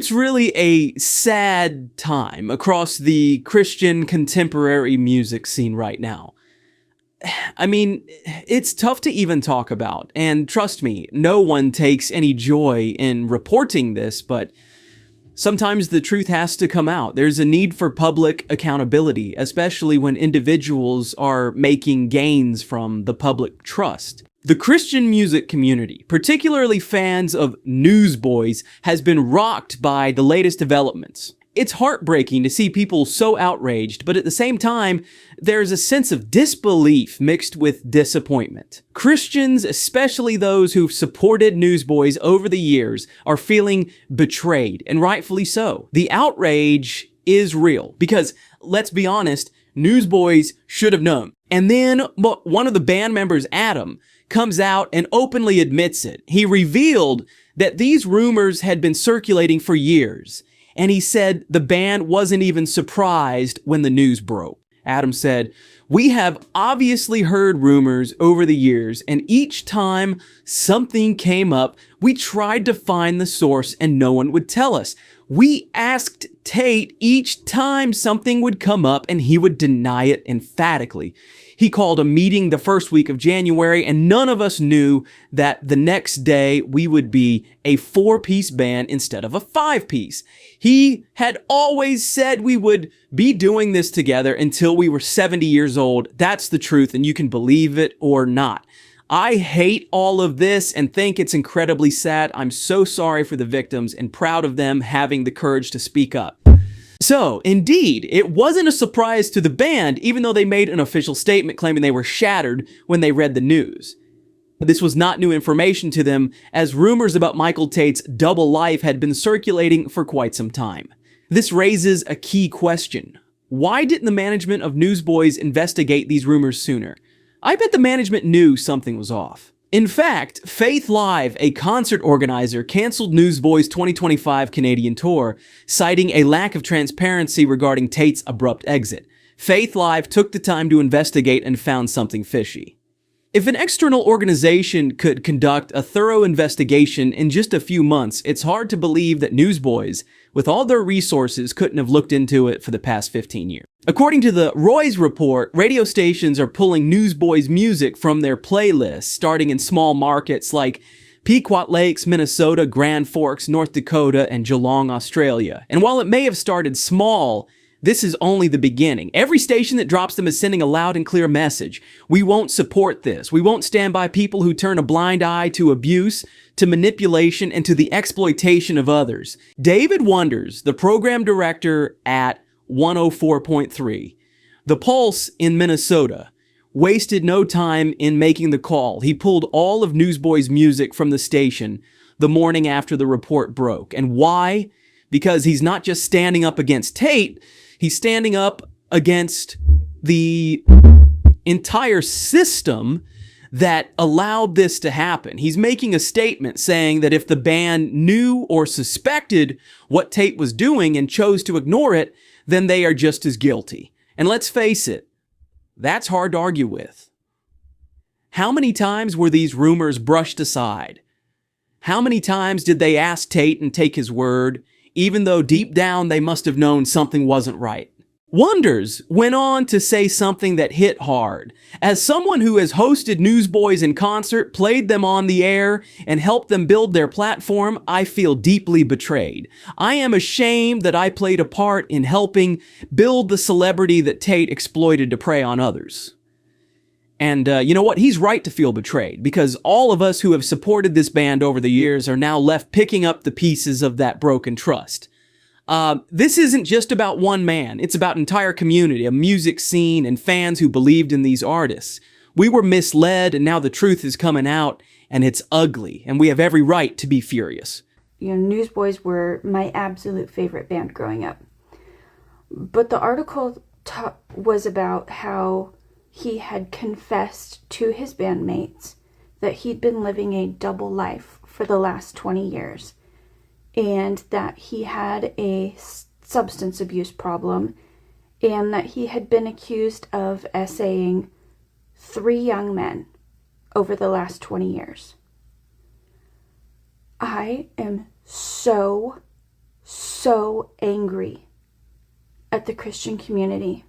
It's really a sad time across the Christian contemporary music scene right now. I mean, it's tough to even talk about, and trust me, no one takes any joy in reporting this, but sometimes the truth has to come out. There's a need for public accountability, especially when individuals are making gains from the public trust. The Christian music community, particularly fans of Newsboys, has been rocked by the latest developments. It's heartbreaking to see people so outraged, but at the same time, there's a sense of disbelief mixed with disappointment. Christians, especially those who've supported Newsboys over the years, are feeling betrayed, and rightfully so. The outrage is real, because, let's be honest, Newsboys should have known. And then one of the band members, Adam, comes out and openly admits it. He revealed that these rumors had been circulating for years. And he said the band wasn't even surprised when the news broke. Adam said, "We have obviously heard rumors over the years, and each time something came up, we tried to find the source and no one would tell us. We asked Tate each time something would come up and he would deny it emphatically. He called a meeting the first week of January, and none of us knew that the next day we would be a 4-piece band instead of a 5-piece. He had always said we would be doing this together until we were 70 years old. That's the truth, and you can believe it or not. I hate all of this and think it's incredibly sad. I'm so sorry for the victims and proud of them having the courage to speak up." So, indeed, it wasn't a surprise to the band, even though they made an official statement claiming they were shattered when they read the news. This was not new information to them, as rumors about Michael Tate's double life had been circulating for quite some time. This raises a key question. Why didn't the management of Newsboys investigate these rumors sooner? I bet the management knew something was off. In fact, Faith Live, a concert organizer, canceled Newsboys' 2025 Canadian tour, citing a lack of transparency regarding Tate's abrupt exit. Faith Live took the time to investigate and found something fishy. If an external organization could conduct a thorough investigation in just a few months, it's hard to believe that Newsboys, with all their resources, couldn't have looked into it for the past 15 years. According to the Roy's report, radio stations are pulling Newsboys music from their playlists, starting in small markets like Pequot Lakes, Minnesota, Grand Forks, North Dakota, and Geelong, Australia. And while it may have started small, this is only the beginning. Every station that drops them is sending a loud and clear message. We won't support this. We won't stand by people who turn a blind eye to abuse, to manipulation, and to the exploitation of others. David Wonders, the program director at 104.3, The Pulse in Minnesota, wasted no time in making the call. He pulled all of Newsboys' music from the station the morning after the report broke. And why? Because he's not just standing up against Tate, he's standing up against the entire system that allowed this to happen. He's making a statement saying that if the band knew or suspected what Tate was doing and chose to ignore it, then they are just as guilty. And let's face it, that's hard to argue with. How many times were these rumors brushed aside? How many times did they ask Tate and take his word, even though deep down they must have known something wasn't right? Wonders went on to say something that hit hard. As someone who has hosted Newsboys in concert, played them on the air, and helped them build their platform, I feel deeply betrayed. I am ashamed that I played a part in helping build the celebrity that Tate exploited to prey on others. And you know what? He's right to feel betrayed, because all of us who have supported this band over the years are now left picking up the pieces of that broken trust. This isn't just about one man. It's about an entire community, a music scene, and fans who believed in these artists. We were misled, and now the truth is coming out, and it's ugly, and we have every right to be furious. You know, Newsboys were my absolute favorite band growing up. But the article was about how he had confessed to his bandmates that he'd been living a double life for the last 20 years. And that he had a substance abuse problem, and that he had been accused of essaying 3 young men over the last 20 years. I am so so angry at the Christian community.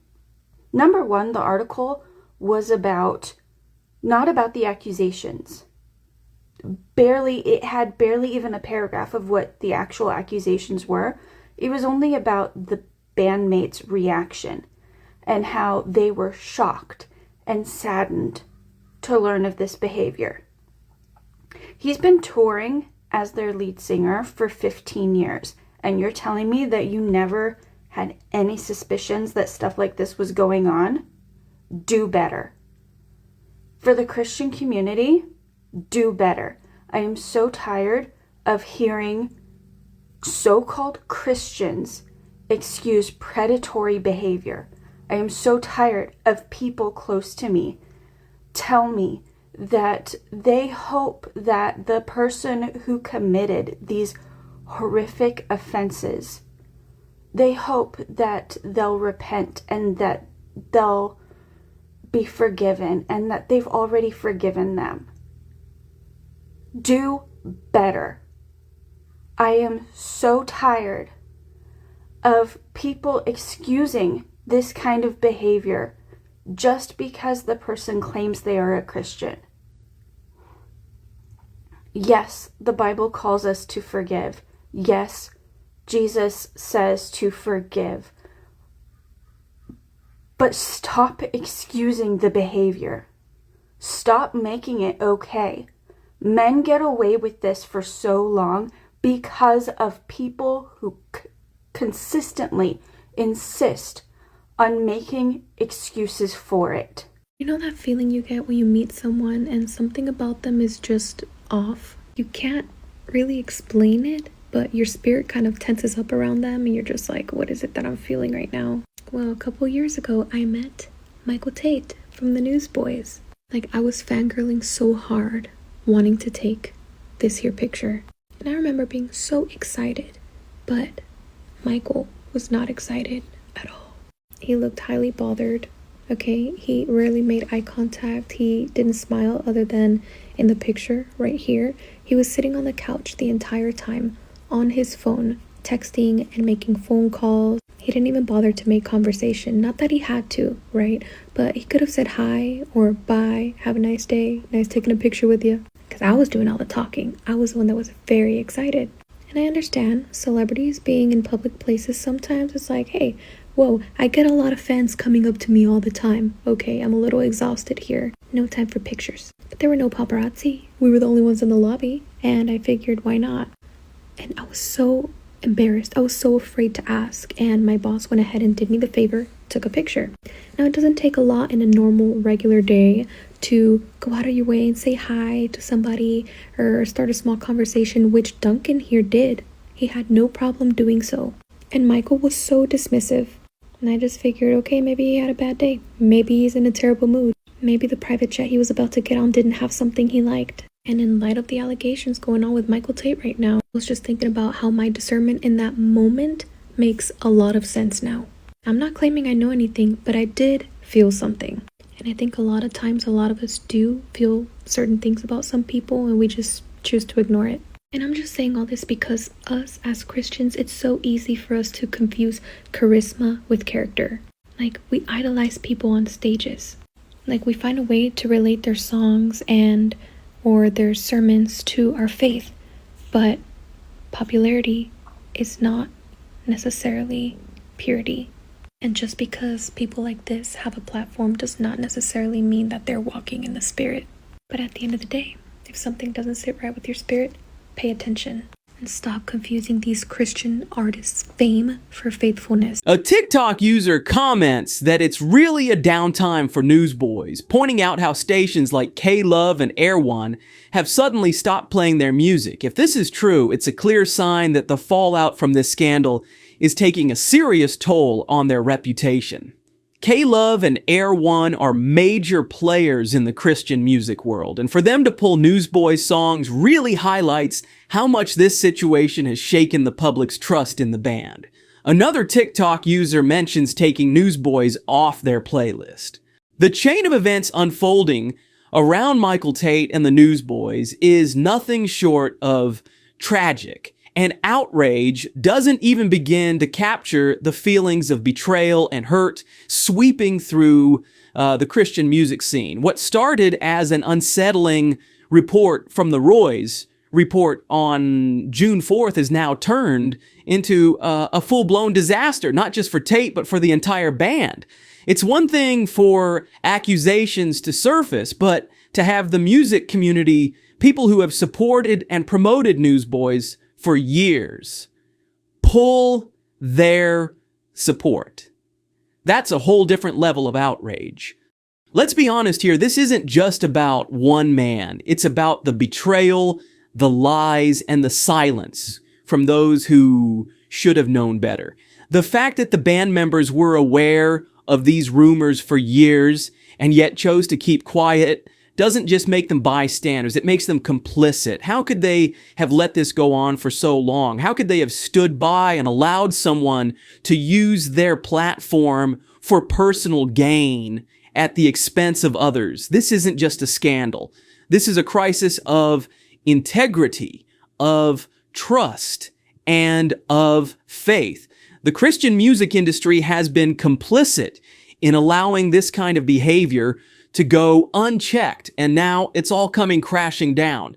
Number one, the article was not about the accusations. It had barely even a paragraph of what the actual accusations were. It was only about the bandmates' reaction and how they were shocked and saddened to learn of this behavior. He's been touring as their lead singer for 15 years, and you're telling me that you never had any suspicions that stuff like this was going on? Do better. For the Christian community, do better. I am so tired of hearing so-called Christians excuse predatory behavior. I am so tired of people close to me tell me that they hope that the person who committed these horrific offenses, they hope that they'll repent and that they'll be forgiven and that they've already forgiven them. Do better. I am so tired of people excusing this kind of behavior just because the person claims they are a Christian. Yes, the Bible calls us to forgive. Yes, Jesus says to forgive. But stop excusing the behavior. Stop making it okay. Men get away with this for so long because of people who consistently insist on making excuses for it. You know that feeling you get when you meet someone and something about them is just off? You can't really explain it, but your spirit kind of tenses up around them and you're just like, what is it that I'm feeling right now? Well, a couple years ago, I met Michael Tate from the Newsboys. I was fangirling so hard, wanting to take this here picture. And I remember being so excited, but Michael was not excited at all. He looked highly bothered, okay? He rarely made eye contact. He didn't smile other than in the picture right here. He was sitting on the couch the entire time on his phone, texting and making phone calls. He didn't even bother to make conversation. Not that he had to, right? But he could have said hi or bye, have a nice day, nice taking a picture with you. Because I was doing all the talking. I was the one that was very excited. And I understand celebrities being in public places sometimes it's like, hey, whoa, I get a lot of fans coming up to me all the time. Okay, I'm a little exhausted here. No time for pictures. But there were no paparazzi. We were the only ones in the lobby. And I figured, why not? And I was so embarrassed. I was so afraid to ask. And my boss went ahead and did me the favor, took a picture. Now, it doesn't take a lot in a normal, regular day to go out of your way and say hi to somebody or start a small conversation, which Duncan here did. He had no problem doing so. And Michael was so dismissive. And I just figured, okay, maybe he had a bad day. Maybe he's in a terrible mood. Maybe the private jet he was about to get on didn't have something he liked. And in light of the allegations going on with Michael Tate right now, I was just thinking about how my discernment in that moment makes a lot of sense now. I'm not claiming I know anything, but I did feel something. And I think a lot of times a lot of us do feel certain things about some people and we just choose to ignore it. And I'm just saying all this because us as Christians, it's so easy for us to confuse charisma with character. We idolize people on stages. We find a way to relate their songs or their sermons to our faith. But popularity is not necessarily purity. And just because people like this have a platform does not necessarily mean that they're walking in the spirit. But at the end of the day, if something doesn't sit right with your spirit, pay attention and stop confusing these Christian artists' fame for faithfulness. A TikTok user comments that it's really a downtime for newsboys, pointing out how stations like K-Love and Air One have suddenly stopped playing their music. If this is true, it's a clear sign that the fallout from this scandal is taking a serious toll on their reputation. K-Love and Air One are major players in the Christian music world, and for them to pull Newsboys songs really highlights how much this situation has shaken the public's trust in the band. Another TikTok user mentions taking Newsboys off their playlist. The chain of events unfolding around Michael Tate and the Newsboys is nothing short of tragic And outrage doesn't even begin to capture the feelings of betrayal and hurt sweeping through the Christian music scene. What started as an unsettling report from the Roys report on June 4th is now turned into a full-blown disaster, not just for Tate, but for the entire band. It's one thing for accusations to surface, but to have the music community, people who have supported and promoted Newsboys for years, pull their support. That's a whole different level of outrage. Let's be honest here, this isn't just about one man. It's about the betrayal, the lies, and the silence from those who should have known better. The fact that the band members were aware of these rumors for years and yet chose to keep quiet doesn't just make them bystanders, it makes them complicit. How could they have let this go on for so long? How could they have stood by and allowed someone to use their platform for personal gain at the expense of others? This isn't just a scandal. This is a crisis of integrity, of trust, and of faith. The Christian music industry has been complicit in allowing this kind of behavior to go unchecked, and now it's all coming crashing down.